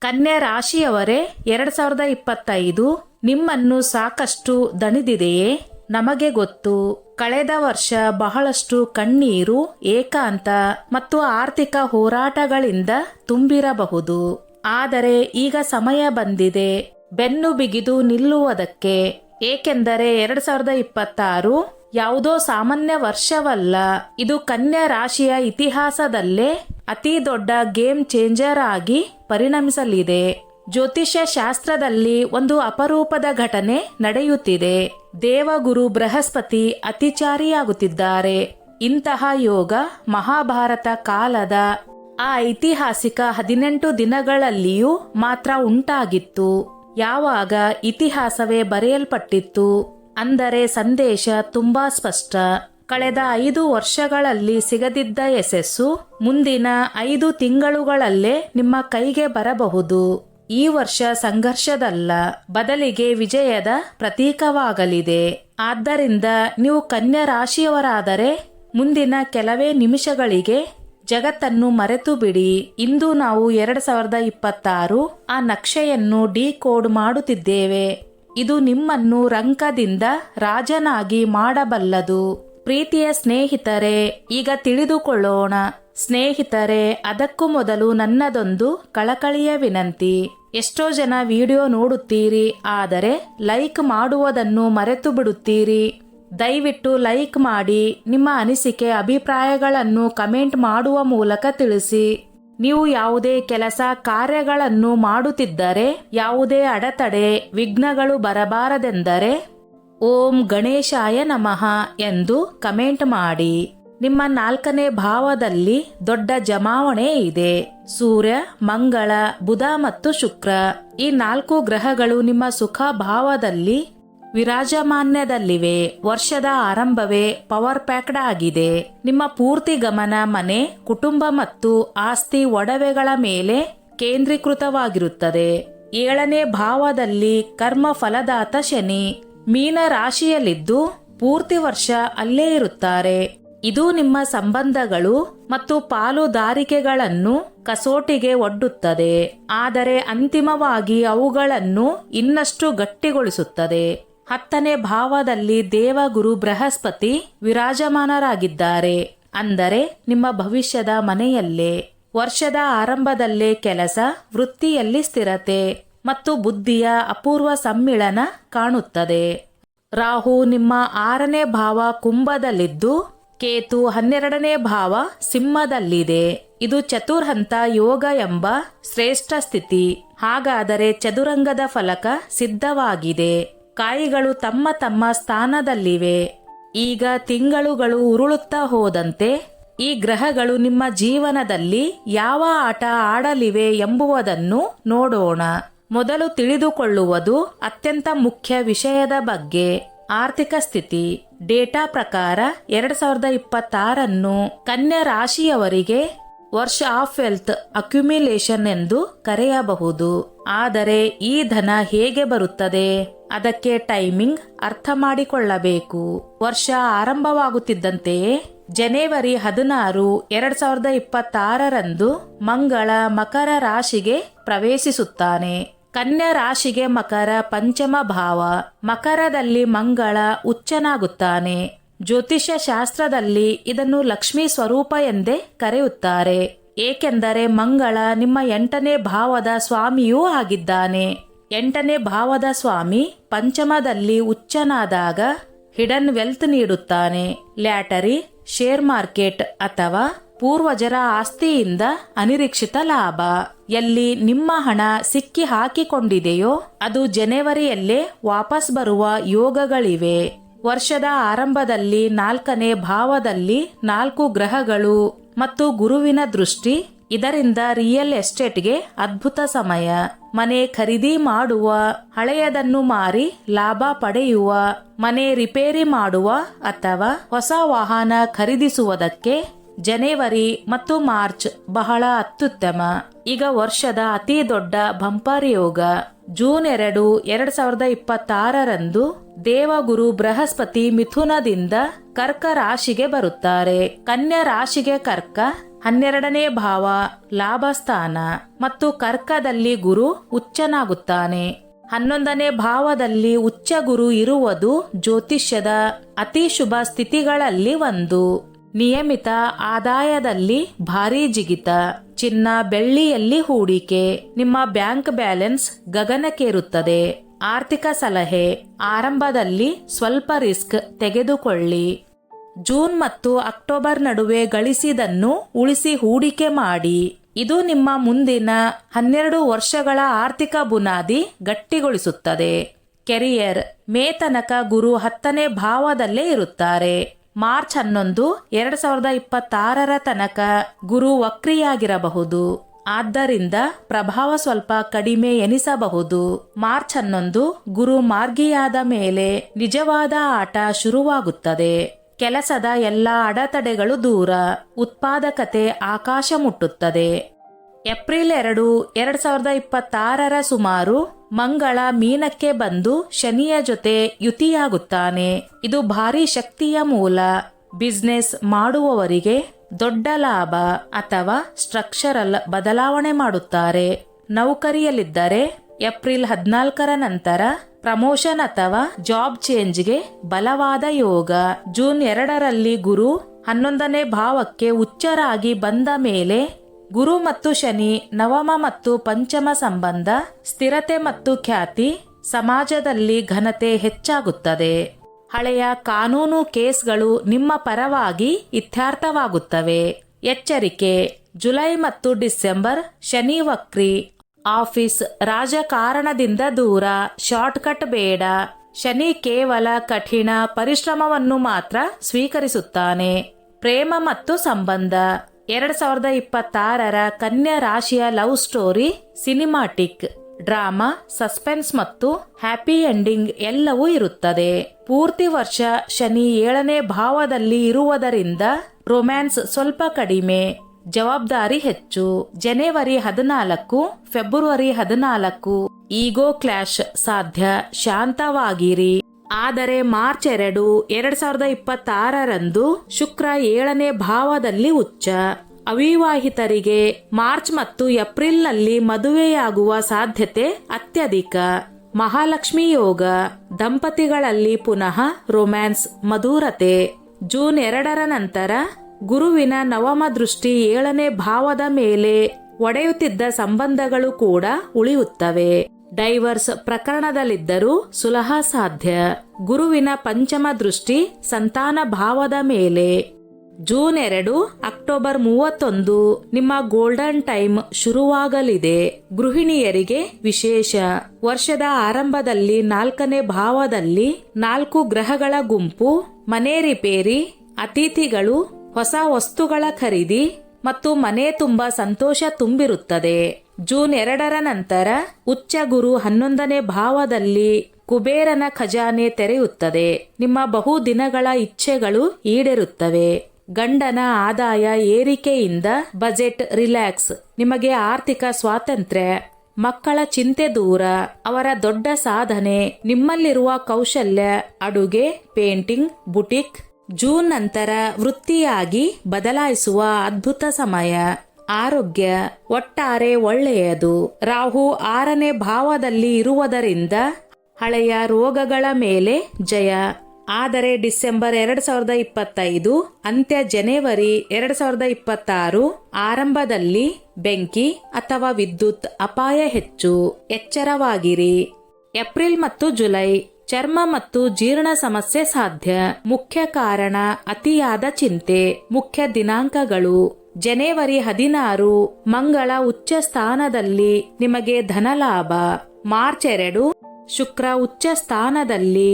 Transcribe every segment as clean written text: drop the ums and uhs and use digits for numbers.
ಕನ್ಯಾ ರಾಶಿಯವರೇ, 2025 ನಿಮ್ಮನ್ನು ಸಾಕಷ್ಟು ದಣಿದಿದೆಯೇ? ನಮಗೆ ಗೊತ್ತು. ಕಳೆದ ವರ್ಷ ಬಹಳಷ್ಟು ಕಣ್ಣೀರು, ಏಕಾಂತ ಮತ್ತು ಆರ್ಥಿಕ ಹೋರಾಟಗಳಿಂದ ತುಂಬಿರಬಹುದು. ಆದರೆ ಈಗ ಸಮಯ ಬಂದಿದೆ ಬೆನ್ನು ಬಿಗಿದು ನಿಲ್ಲುವುದಕ್ಕೆ. ಏಕೆಂದರೆ 2026 ಯಾವುದೋ ಸಾಮಾನ್ಯ ವರ್ಷವಲ್ಲ. ಇದು ಕನ್ಯಾ ರಾಶಿಯ ಇತಿಹಾಸದಲ್ಲೇ ಅತಿ ದೊಡ್ಡ ಗೇಮ್ ಚೇಂಜರ್ ಆಗಿ ಪರಿಣಮಿಸಲಿದೆ. ಜ್ಯೋತಿಷ್ಯ ಶಾಸ್ತ್ರದಲ್ಲಿ ಒಂದು ಅಪರೂಪದ ಘಟನೆ ನಡೆಯುತ್ತಿದೆ. ದೇವಗುರು ಬೃಹಸ್ಪತಿ ಅತಿಚಾರಿಯಾಗುತ್ತಿದ್ದಾರೆ. ಇಂತಹ ಯೋಗ ಮಹಾಭಾರತ ಕಾಲದ ಆ ಐತಿಹಾಸಿಕ 18 ದಿನಗಳಲ್ಲಿಯೂ ಮಾತ್ರ ಉಂಟಾಗಿತ್ತು. ಯಾವಾಗ ಇತಿಹಾಸವೇ ಬರೆಯಲ್ಪಟ್ಟಿತ್ತು. ಅಂದರೆ ಸಂದೇಶ ತುಂಬಾ ಸ್ಪಷ್ಟ. ಕಳೆದ 5 ವರ್ಷಗಳಲ್ಲಿ ಸಿಗದಿದ್ದ ಯಶಸ್ಸು ಮುಂದಿನ 5 ತಿಂಗಳುಗಳಲ್ಲೇ ನಿಮ್ಮ ಕೈಗೆ ಬರಬಹುದು. ಈ ವರ್ಷ ಸಂಘರ್ಷದಲ್ಲ, ಬದಲಿಗೆ ವಿಜಯದ ಪ್ರತೀಕವಾಗಲಿದೆ. ಆದ್ದರಿಂದ ನೀವು ಕನ್ಯಾ ರಾಶಿಯವರಾದರೆ ಮುಂದಿನ ಕೆಲವೇ ನಿಮಿಷಗಳಿಗೆ ಜಗತ್ತನ್ನು ಮರೆತು ಬಿಡಿ. ಇಂದು ನಾವು 2026 ಆ ನಕ್ಷೆಯನ್ನು ಡಿಕೋಡ್ ಮಾಡುತ್ತಿದ್ದೇವೆ. ಇದು ನಿಮ್ಮನ್ನು ರಂಕದಿಂದ ರಾಜನಾಗಿ ಮಾಡಬಲ್ಲದು. ಪ್ರೀತಿಯ ಸ್ನೇಹಿತರೆ, ಈಗ ತಿಳಿದುಕೊಳ್ಳೋಣ. ಸ್ನೇಹಿತರೆ, ಅದಕ್ಕೂ ಮೊದಲು ನನ್ನದೊಂದು ಕಳಕಳಿಯ ವಿನಂತಿ. ಎಷ್ಟೋ ಜನ ವಿಡಿಯೋ ನೋಡುತ್ತೀರಿ, ಆದರೆ ಲೈಕ್ ಮಾಡುವುದನ್ನು ಮರೆತು ಬಿಡುತ್ತೀರಿ. ದಯವಿಟ್ಟು ಲೈಕ್ ಮಾಡಿ. ನಿಮ್ಮ ಅನಿಸಿಕೆ ಅಭಿಪ್ರಾಯಗಳನ್ನು ಕಮೆಂಟ್ ಮಾಡುವ ಮೂಲಕ ತಿಳಿಸಿ. ನೀವು ಯಾವುದೇ ಕೆಲಸ ಕಾರ್ಯಗಳನ್ನು ಮಾಡುತ್ತಿದ್ದರೆ ಯಾವುದೇ ಅಡೆತಡೆ ವಿಘ್ನಗಳು ಬರಬಾರದೆಂದರೆ ಓಂ ಗಣೇಶಾಯ ನಮಃ ಎಂದು ಕಮೆಂಟ್ ಮಾಡಿ. ನಿಮ್ಮ 4ನೇ ಭಾವದಲ್ಲಿ ದೊಡ್ಡ ಜಮಾವಣೆ ಇದೆ. ಸೂರ್ಯ, ಮಂಗಳ, ಬುಧ ಮತ್ತು ಶುಕ್ರ ಈ 4 ಗ್ರಹಗಳು ನಿಮ್ಮ ಸುಖ ಭಾವದಲ್ಲಿ ವಿರಾಜಮಾನ್ಯದಲ್ಲಿವೆ. ವರ್ಷದ ಆರಂಭವೇ ಪವರ್ ಪ್ಯಾಕ್ಡ್ ಆಗಿದೆ. ನಿಮ್ಮ ಪೂರ್ತಿ ಗಮನ ಮನೆ, ಕುಟುಂಬ ಮತ್ತು ಆಸ್ತಿ ಒಡವೆಗಳ ಮೇಲೆ ಕೇಂದ್ರೀಕೃತವಾಗಿರುತ್ತದೆ. 7ನೇ ಭಾವದಲ್ಲಿ ಕರ್ಮ ಫಲದಾತ ಶನಿ ಮೀನ ರಾಶಿಯಲ್ಲಿದ್ದು ಪೂರ್ತಿ ವರ್ಷ ಅಲ್ಲೇ ಇರುತ್ತಾರೆ. ಇದು ನಿಮ್ಮ ಸಂಬಂಧಗಳು ಮತ್ತು ಪಾಲುದಾರಿಕೆಗಳನ್ನು ಕಸೋಟಿಗೆ ಒಡ್ಡುತ್ತದೆ, ಆದರೆ ಅಂತಿಮವಾಗಿ ಅವುಗಳನ್ನು ಇನ್ನಷ್ಟು ಗಟ್ಟಿಗೊಳಿಸುತ್ತದೆ. 10ನೇ ಭಾವದಲ್ಲಿ ದೇವಗುರು ಬೃಹಸ್ಪತಿ ವಿರಾಜಮಾನರಾಗಿದ್ದಾರೆ. ಅಂದರೆ ನಿಮ್ಮ ಭವಿಷ್ಯದ ಮನೆಯಲ್ಲೇ. ವರ್ಷದ ಆರಂಭದಲ್ಲೇ ಕೆಲಸ, ವೃತ್ತಿಯಲ್ಲಿ ಸ್ಥಿರತೆ ಮತ್ತು ಬುದ್ಧಿಯ ಅಪೂರ್ವ ಸಮ್ಮಿಳನ ಕಾಣುತ್ತದೆ. ರಾಹು ನಿಮ್ಮ 6ನೇ ಭಾವ ಕುಂಭದಲ್ಲಿದ್ದು ಕೇತು 12ನೇ ಭಾವ ಸಿಂಹದಲ್ಲಿದೆ. ಇದು ಚತುರ್ಹಂತ ಯೋಗ ಎಂಬ ಶ್ರೇಷ್ಠ ಸ್ಥಿತಿ. ಹಾಗಾದರೆ ಚದುರಂಗದ ಫಲಕ ಸಿದ್ಧವಾಗಿದೆ. ಕಾಯಿಗಳು ತಮ್ಮ ತಮ್ಮ ಸ್ಥಾನದಲ್ಲಿವೆ. ಈಗ ತಿಂಗಳುಗಳು ಉರುಳುತ್ತಾ ಹೋದಂತೆ ಈ ಗ್ರಹಗಳು ನಿಮ್ಮ ಜೀವನದಲ್ಲಿ ಯಾವ ಆಟ ಆಡಲಿವೆ ಎಂಬುದನ್ನು ನೋಡೋಣ. ಮೊದಲು ತಿಳಿದುಕೊಳ್ಳುವುದು ಅತ್ಯಂತ ಮುಖ್ಯ ವಿಷಯದ ಬಗ್ಗೆ. ಆರ್ಥಿಕ ಸ್ಥಿತಿ. ಡೇಟಾ ಪ್ರಕಾರ 2026 ಕನ್ಯಾ ರಾಶಿಯವರಿಗೆ ವರ್ಷ ಆಫ್ ವೆಲ್ತ್ ಅಕ್ಯುಮಿಲೇಷನ್ ಎಂದು ಕರೆಯಬಹುದು. ಆದರೆ ಈ ಧನ ಹೇಗೆ ಬರುತ್ತದೆ? ಅದಕ್ಕೆ ಟೈಮಿಂಗ್ ಅರ್ಥ ಮಾಡಿಕೊಳ್ಳಬೇಕು. ವರ್ಷ ಆರಂಭವಾಗುತ್ತಿದ್ದಂತೆಯೇ ಜನವರಿ 16, 2026 ಮಂಗಳ ಮಕರ ರಾಶಿಗೆ ಪ್ರವೇಶಿಸುತ್ತಾನೆ. ಕನ್ಯಾ ರಾಶಿಗೆ ಮಕರ ಪಂಚಮ ಭಾವ. ಮಕರದಲ್ಲಿ ಮಂಗಳ ಉಚ್ಚನಾಗುತ್ತಾನೆ. ಜ್ಯೋತಿಷ್ಯ ಶಾಸ್ತ್ರದಲ್ಲಿ ಇದನ್ನು ಲಕ್ಷ್ಮೀ ಸ್ವರೂಪ ಎಂದೇ ಕರೆಯುತ್ತಾರೆ. ಏಕೆಂದರೆ ಮಂಗಳ ನಿಮ್ಮ 8ನೇ ಭಾವದ ಸ್ವಾಮಿಯೂ ಆಗಿದ್ದಾನೆ. 8ನೇ ಭಾವದ ಸ್ವಾಮಿ ಪಂಚಮದಲ್ಲಿ ಉಚ್ಚನಾದಾಗ ಹಿಡನ್ ವೆಲ್ತ್ ನೀಡುತ್ತಾನೆ. ಲ್ಯಾಟರಿ, ಶೇರ್ ಮಾರ್ಕೆಟ್ ಅಥವಾ ಪೂರ್ವಜರ ಆಸ್ತಿಯಿಂದ ಅನಿರೀಕ್ಷಿತ ಲಾಭ. ಎಲ್ಲಿ ನಿಮ್ಮ ಹಣ ಸಿಕ್ಕಿ ಹಾಕಿಕೊಂಡಿದೆಯೋ ಅದು ಜನವರಿಯಲ್ಲೇ ವಾಪಸ್ ಬರುವ ಯೋಗಗಳಿವೆ. ವರ್ಷದ ಆರಂಭದಲ್ಲಿ 4ನೇ ಭಾವದಲ್ಲಿ 4 ಗ್ರಹಗಳು ಮತ್ತು ಗುರುವಿನ ದೃಷ್ಟಿ. ಇದರಿಂದ ರಿಯಲ್ ಎಸ್ಟೇಟ್ಗೆ ಅದ್ಭುತ ಸಮಯ. ಮನೆ ಖರೀದಿ ಮಾಡುವ, ಹಳೆಯದನ್ನು ಮಾರಿ ಲಾಭ ಪಡೆಯುವ, ಮನೆ ರಿಪೇರಿ ಮಾಡುವ ಅಥವಾ ಹೊಸ ವಾಹನ ಖರೀದಿಸುವುದಕ್ಕೆ ಜನವರಿ ಮತ್ತು ಮಾರ್ಚ್ ಬಹಳ ಅತ್ಯುತ್ತಮ. ಈಗ ವರ್ಷದ ಅತಿ ದೊಡ್ಡ ಬಂಪರ್ ಯೋಗ. ಜೂನ್ 2, 2026 ದೇವಗುರು ಬೃಹಸ್ಪತಿ ಮಿಥುನದಿಂದ ಕರ್ಕ ರಾಶಿಗೆ ಬರುತ್ತಾರೆ. ಕನ್ಯಾ ರಾಶಿಗೆ ಕರ್ಕ 12ನೇ ಭಾವ ಲಾಭಸ್ಥಾನ ಮತ್ತು ಕರ್ಕದಲ್ಲಿ ಗುರು ಉಚ್ಚನಾಗುತ್ತಾನೆ. 11ನೇ ಭಾವದಲ್ಲಿ ಉಚ್ಚ ಗುರು ಇರುವುದು ಜ್ಯೋತಿಷ್ಯದ ಅತಿ ಶುಭ ಸ್ಥಿತಿಗಳಲ್ಲಿ ಒಂದು. ನಿಯಮಿತ ಆದಾಯದಲ್ಲಿ ಭಾರೀ ಜಿಗಿತ, ಚಿನ್ನ ಬೆಳ್ಳಿಯಲ್ಲಿ ಹೂಡಿಕೆ, ನಿಮ್ಮ ಬ್ಯಾಂಕ್ ಬ್ಯಾಲೆನ್ಸ್ ಗಗನಕ್ಕೇರುತ್ತದೆ. ಆರ್ಥಿಕ ಸಲಹೆ, ಆರಂಭದಲ್ಲಿ ಸ್ವಲ್ಪ ರಿಸ್ಕ್ ತೆಗೆದುಕೊಳ್ಳಿ. ಜೂನ್ ಮತ್ತು ಅಕ್ಟೋಬರ್ ನಡುವೆ ಗಳಿಸಿದನ್ನು ಉಳಿಸಿ ಹೂಡಿಕೆ ಮಾಡಿ. ಇದು ನಿಮ್ಮ ಮುಂದಿನ 12 ವರ್ಷಗಳ ಆರ್ಥಿಕ ಬುನಾದಿ ಗಟ್ಟಿಗೊಳಿಸುತ್ತದೆ. ಕೆರಿಯರ್, ಮೇ ತನಕ ಗುರು 10ನೇ ಭಾವದಲ್ಲೇ ಇರುತ್ತಾರೆ. ಮಾರ್ಚ್ 11, 2026 ತನಕ ಗುರು ವಕ್ರಿಯಾಗಿರಬಹುದು. ಆದ್ದರಿಂದ ಪ್ರಭಾವ ಸ್ವಲ್ಪ ಕಡಿಮೆ ಎನಿಸಬಹುದು. ಮಾರ್ಚ್ 11 ಗುರು ಮಾರ್ಗಿಯಾದ ಮೇಲೆ ನಿಜವಾದ ಆಟ ಶುರುವಾಗುತ್ತದೆ. ಕೆಲಸದ ಎಲ್ಲ ಅಡೆತಡೆಗಳು ದೂರ, ಉತ್ಪಾದಕತೆ ಆಕಾಶ ಮುಟ್ಟುತ್ತದೆ. ಏಪ್ರಿಲ್ 2, 2026 ಸುಮಾರು ಮಂಗಳ ಮೀನಕ್ಕೆ ಬಂದು ಶನಿಯ ಜೊತೆ ಯುತಿಯಾಗುತ್ತಾನೆ. ಇದು ಭಾರಿ ಶಕ್ತಿಯ ಮೂಲ. ಬಿಸ್ನೆಸ್ ಮಾಡುವವರಿಗೆ ದೊಡ್ಡ ಲಾಭ ಅಥವಾ ಸ್ಟ್ರಕ್ಚರಲ್ ಬದಲಾವಣೆ ಮಾಡುತ್ತಾರೆ. ನೌಕರಿಯಲ್ಲಿದ್ದರೆ ಏಪ್ರಿಲ್ 14 ನಂತರ ಪ್ರಮೋಷನ್ ಅಥವಾ ಜಾಬ್ ಚೇಂಜ್ಗೆ ಬಲವಾದ ಯೋಗ. ಜೂನ್ 2ರಲ್ಲಿ ಗುರು 11ನೇ ಭಾವಕ್ಕೆ ಉಚ್ಚರಾಗಿ ಬಂದ ಮೇಲೆ ಗುರು ಮತ್ತು ಶನಿ ನವಮ ಮತ್ತು ಪಂಚಮ ಸಂಬಂಧ, ಸ್ಥಿರತೆ ಮತ್ತು ಖ್ಯಾತಿ, ಸಮಾಜದಲ್ಲಿ ಘನತೆ ಹೆಚ್ಚಾಗುತ್ತದೆ. ಹಳೆಯ ಕಾನೂನು ಕೇಸ್ಗಳು ನಿಮ್ಮ ಪರವಾಗಿ ಇತ್ಯರ್ಥವಾಗುತ್ತವೆ. ಎಚ್ಚರಿಕೆ, ಜುಲೈ ಮತ್ತು ಡಿಸೆಂಬರ್ ಶನಿ ವಕ್ರಿ. ಆಫೀಸ್ ರಾಜಕಾರಣದಿಂದ ದೂರ, ಶಾರ್ಟ್ಕಟ್ ಬೇಡ. ಶನಿ ಕೇವಲ ಕಠಿಣ ಪರಿಶ್ರಮವನ್ನು ಮಾತ್ರ ಸ್ವೀಕರಿಸುತ್ತಾನೆ. ಪ್ರೇಮ ಮತ್ತು ಸಂಬಂಧ 2026 ಕನ್ಯಾ ರಾಶಿಯ love story cinematic, drama, suspense ಮತ್ತು ಹ್ಯಾಪಿ ಎಂಡಿಂಗ್ ಎಲ್ಲವೂ ಇರುತ್ತದೆ. ಪೂರ್ತಿ ವರ್ಷ ಶನಿ 7ನೇ ಭಾವದಲ್ಲಿ ಇರುವುದರಿಂದ ರೊಮ್ಯಾನ್ಸ್ ಸ್ವಲ್ಪ ಕಡಿಮೆ, ಜವಾಬ್ದಾರಿ ಹೆಚ್ಚು. ಜನವರಿ 14, ಫೆಬ್ರವರಿ 14 ಈಗೋ ಕ್ಲಾಶ್ ಸಾಧ್ಯ, ಶಾಂತವಾಗಿರಿ. ಆದರೆ ಮಾರ್ಚ್ 2, 2026 ಶುಕ್ರ 7ನೇ ಭಾವದಲ್ಲಿ ಉಚ್ಚ. ಅವಿವಾಹಿತರಿಗೆ ಮಾರ್ಚ್ ಮತ್ತು ಏಪ್ರಿಲ್ನಲ್ಲಿ ಮದುವೆಯಾಗುವ ಸಾಧ್ಯತೆ ಅತ್ಯಧಿಕ. ಮಹಾಲಕ್ಷ್ಮಿ ಯೋಗ, ದಂಪತಿಗಳಲ್ಲಿ ಪುನಃ ರೊಮ್ಯಾನ್ಸ್, ಮಧುರತೆ. ಜೂನ್ 2 ನಂತರ ಗುರುವಿನ ನವಮ ದೃಷ್ಟಿ 7ನೇ ಭಾವದ ಮೇಲೆ ಒಡೆಯುತ್ತಿದ್ದ ಸಂಬಂಧಗಳು ಕೂಡ ಉಳಿಯುತ್ತವೆ. ಡೈವರ್ಸ್ ಪ್ರಕರಣದಲ್ಲಿದ್ದರೂ ಸುಲಹ ಸಾಧ್ಯ. ಗುರುವಿನ ಪಂಚಮ ದೃಷ್ಟಿ ಸಂತಾನ ಭಾವದ ಮೇಲೆ. ಜೂನ್ 2, ಅಕ್ಟೋಬರ್ 31 ನಿಮ್ಮ ಗೋಲ್ಡನ್ ಟೈಮ್ ಶುರುವಾಗಲಿದೆ. ಗೃಹಿಣಿಯರಿಗೆ ವಿಶೇಷ. ವರ್ಷದ ಆರಂಭದಲ್ಲಿ 4ನೇ ಭಾವದಲ್ಲಿ 4 ಗ್ರಹಗಳ ಗುಂಪು, ಮನೆ ರಿಪೇರಿ, ಅತಿಥಿಗಳು, ಹೊಸ ವಸ್ತುಗಳ ಖರೀದಿ ಮತ್ತು ಮನೆ ತುಂಬ ಸಂತೋಷ ತುಂಬಿರುತ್ತದೆ. ಜೂನ್ 2 ನಂತರ ಉಚ್ಚ ಗುರು 11ನೇ ಭಾವದಲ್ಲಿ ಕುಬೇರನ ಖಜಾನೆ ತೆರೆಯುತ್ತದೆ. ನಿಮ್ಮ ಬಹುದಿನಗಳ ಇಚ್ಛೆಗಳು ಈಡೇರುತ್ತವೆ. ಗಂಡನ ಆದಾಯ ಏರಿಕೆಯಿಂದ ಬಜೆಟ್ ರಿಲ್ಯಾಕ್ಸ್, ನಿಮಗೆ ಆರ್ಥಿಕ ಸ್ವಾತಂತ್ರ್ಯ. ಮಕ್ಕಳ ಚಿಂತೆ ದೂರ, ಅವರ ದೊಡ್ಡ ಸಾಧನೆ, ನಿಮ್ಮಲ್ಲಿರುವ ಕೌಶಲ್ಯ, ಅಡುಗೆ, ಪೇಂಟಿಂಗ್, ಬುಟಿಕ್. ಜೂನ್ ನಂತರ ವೃತ್ತಿಯಾಗಿ ಬದಲಾಯಿಸುವ ಅದ್ಭುತ ಸಮಯ. ಆರೋಗ್ಯ ಒಟ್ಟಾರೆ ಒಳ್ಳೆಯದು. ರಾಹು 6ನೇ ಭಾವದಲ್ಲಿ ಇರುವುದರಿಂದ ಹಳೆಯ ರೋಗಗಳ ಮೇಲೆ ಜಯ. ಆದರೆ ಡಿಸೆಂಬರ್ 2025 ಅಂತ್ಯ, ಜನವರಿ 2026 ಆರಂಭದಲ್ಲಿ ಬೆಂಕಿ ಅಥವಾ ವಿದ್ಯುತ್ ಅಪಾಯ ಹೆಚ್ಚು, ಎಚ್ಚರವಾಗಿರಿ. ಏಪ್ರಿಲ್ ಮತ್ತು ಜುಲೈ ಚರ್ಮ ಮತ್ತು ಜೀರ್ಣ ಸಮಸ್ಯೆ ಸಾಧ್ಯ. ಮುಖ್ಯ ಕಾರಣ ಅತಿಯಾದ ಚಿಂತೆ. ಮುಖ್ಯ ದಿನಾಂಕಗಳು: ಜನವರಿ 16 ಮಂಗಳ ಉಚ್ಚ ಸ್ಥಾನದಲ್ಲಿ, ನಿಮಗೆ ಧನಲಾಭ. ಮಾರ್ಚ್ 2 ಶುಕ್ರ ಉಚ್ಚ ಸ್ಥಾನದಲ್ಲಿ,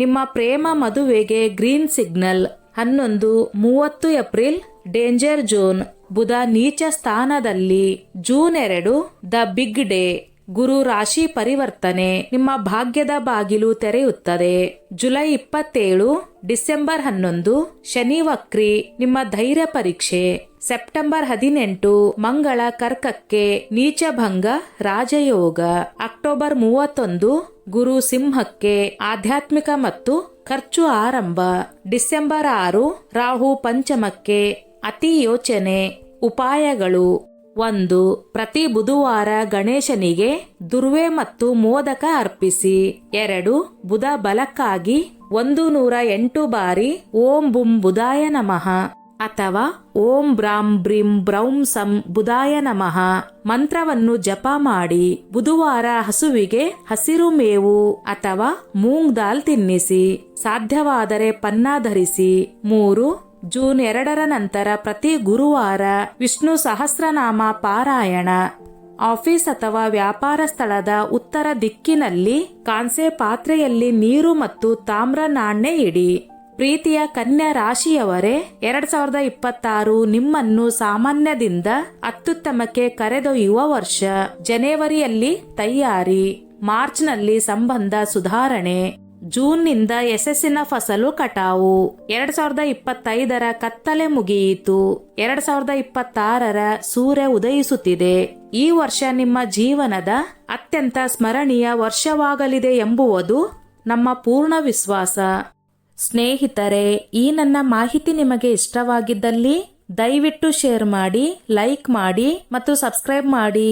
ನಿಮ್ಮ ಪ್ರೇಮ ಮದುವೆಗೆ green signal. 11-30 April danger zone, ಬುಧ ನೀಚ ಸ್ಥಾನದಲ್ಲಿ. ಜೂನ್ 2 ದ ಬಿಗ್ ಡೇ, ಗುರು ರಾಶಿ ಪರಿವರ್ತನೆ, ನಿಮ್ಮ ಭಾಗ್ಯದ ಬಾಗಿಲು ತೆರೆಯುತ್ತದೆ. ಜುಲೈ 27, ಡಿಸೆಂಬರ್ 11 ಶನಿ ವಕ್ರಿ, ನಿಮ್ಮ ಧೈರ್ಯ ಪರೀಕ್ಷೆ. ಸೆಪ್ಟೆಂಬರ್ 18 ಮಂಗಳ ಕರ್ಕಕ್ಕೆ ನೀಚಭಂಗ ರಾಜಯೋಗ. ಅಕ್ಟೋಬರ್ 31 ಗುರು ಸಿಂಹಕ್ಕೆ ಆಧ್ಯಾತ್ಮಿಕ ಮತ್ತು ಖರ್ಚು ಆರಂಭ. ಡಿಸೆಂಬರ್ 6 ರಾಹು ಪಂಚಮಕ್ಕೆ ಅತಿ ಯೋಚನೆ. ಉಪಾಯಗಳು: 1. ಪ್ರತಿ ಬುಧವಾರ ಗಣೇಶನಿಗೆ ದುರ್ವೆ ಮತ್ತು ಮೋದಕ ಅರ್ಪಿಸಿ. 2. ಬುಧ ಬಲಕ್ಕಾಗಿ 108 ಬಾರಿ ಓಂ ಬುಂ ಬುಧಾಯ ನಮಃ ಅಥವಾ ಓಂ ಬ್ರಾಂ ಬ್ರೀಂ ಬ್ರೌಂ ಸಂ ಬುಧಾಯ ನಮಃ ಮಂತ್ರವನ್ನು ಜಪ ಮಾಡಿ. ಬುಧವಾರ ಹಸುವಿಗೆ ಹಸಿರು ಮೇವು ಅಥವಾ ಮೂಂಗ್ ದಾಲ್ ತಿನ್ನಿಸಿ. ಸಾಧ್ಯವಾದರೆ ಪನ್ನ ಧರಿಸಿ. 3. ಜೂನ್ 2 ನಂತರ ಪ್ರತಿ ಗುರುವಾರ ವಿಷ್ಣು ಸಹಸ್ರನಾಮ ಪಾರಾಯಣ. ಆಫೀಸ್ ಅಥವಾ ವ್ಯಾಪಾರ ಸ್ಥಳದ ಉತ್ತರ ದಿಕ್ಕಿನಲ್ಲಿ ಕಾಂಸೆ ಪಾತ್ರೆಯಲ್ಲಿ ನೀರು ಮತ್ತು ತಾಮ್ರ ನಾಣ್ಯ ಇಡಿ. ಪ್ರೀತಿಯ ಕನ್ಯಾ ರಾಶಿಯವರೇ, 2026 ನಿಮ್ಮನ್ನು ಸಾಮಾನ್ಯದಿಂದ ಅತ್ಯುತ್ತಮಕ್ಕೆ ಕರೆದೊಯ್ಯುವ ವರ್ಷ. ಜನವರಿಯಲ್ಲಿ ತಯಾರಿ, ಮಾರ್ಚ್ನಲ್ಲಿ ಸಂಬಂಧ ಸುಧಾರಣೆ, ಜೂನ್ನಿಂದ ಯಶಸ್ಸಿನ ಫಸಲು ಕಟಾವು. 2025 ಕತ್ತಲೆ ಮುಗಿಯಿತು. 2026 ಸೂರ್ಯ ಉದಯಿಸುತ್ತಿದೆ. ಈ ವರ್ಷ ನಿಮ್ಮ ಜೀವನದ ಅತ್ಯಂತ ಸ್ಮರಣೀಯ ವರ್ಷವಾಗಲಿದೆ ಎಂಬುವುದು ನಮ್ಮ ಪೂರ್ಣ ವಿಶ್ವಾಸ. ಸ್ನೇಹಿತರೆ, ಈ ನನ್ನ ಮಾಹಿತಿ ನಿಮಗೆ ಇಷ್ಟವಾಗಿದ್ದಲ್ಲಿ ದಯವಿಟ್ಟು ಶೇರ್ ಮಾಡಿ, ಲೈಕ್ ಮಾಡಿ ಮತ್ತು ಸಬ್ಸ್ಕ್ರೈಬ್ ಮಾಡಿ.